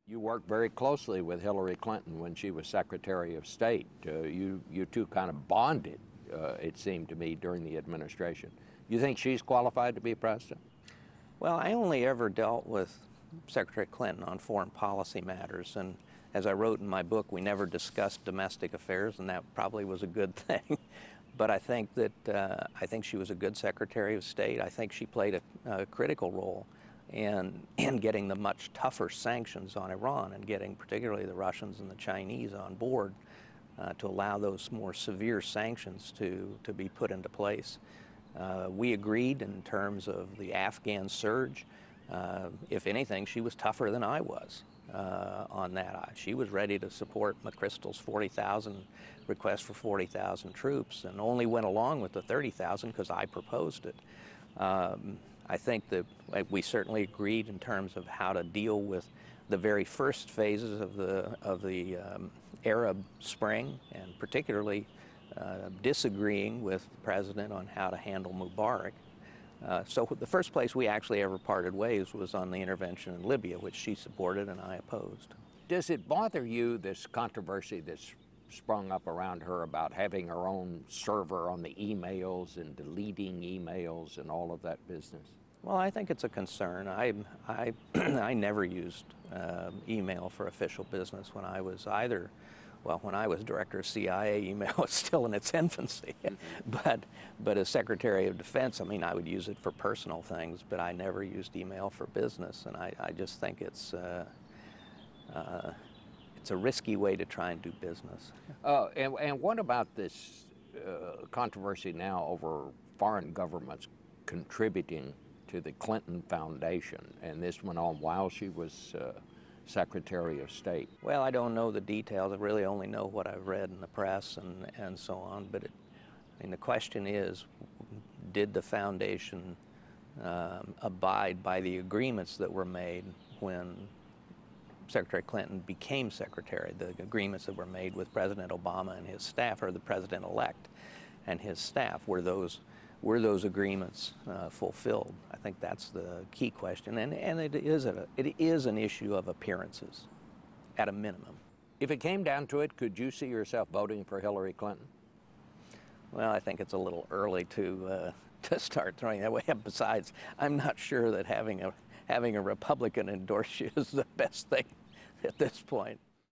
You worked very closely with Hillary Clinton when she was Secretary of State. You two kind of bonded, it seemed to me, during the administration. You think she's qualified to be president? Well, I only ever dealt with Secretary Clinton on foreign policy matters, and as I wrote in my book, we never discussed domestic affairs, and that probably was a good thing. But I think that she was a good Secretary of State. I think she played a critical role in getting the much tougher sanctions on Iran and getting particularly the Russians and the Chinese on board to allow those more severe sanctions to be put into place. We agreed in terms of the Afghan surge. If anything, she was tougher than I was on that. She was ready to support McChrystal's 40,000 request for 40,000 troops and only went along with the 30,000 because I proposed it. I think that we certainly agreed in terms of how to deal with the very first phases of the Arab Spring, and particularly disagreeing with the president on how to handle Mubarak. So the first place we actually ever parted ways was on the intervention in Libya, which she supported and I opposed. Does it bother you, this controversy that's sprung up around her about having her own server on the emails and deleting emails and all of that business? Well, I think it's a concern. I never used email for official business when I was when I was director of CIA, email was still in its infancy. But as Secretary of Defense, I mean, I would use it for personal things, but I never used email for business, and I just think it's a risky way to try and do business. And what about this controversy now over foreign governments contributing to the Clinton Foundation? And this went on while she was Secretary of State. Well, I don't know the details. I really only know what I've read in the press and so on. But I mean, the question is, did the foundation abide by the agreements that were made when Secretary Clinton became secretary, the agreements that were made with President Obama and his staff, or the president-elect and his staff? Were those agreements fulfilled? I think that's the key question, and it is an issue of appearances, at a minimum. If it came down to it, could you see yourself voting for Hillary Clinton? Well, I think it's a little early to start throwing that way. Besides, I'm not sure that having a Republican endorse you is the best thing at this point.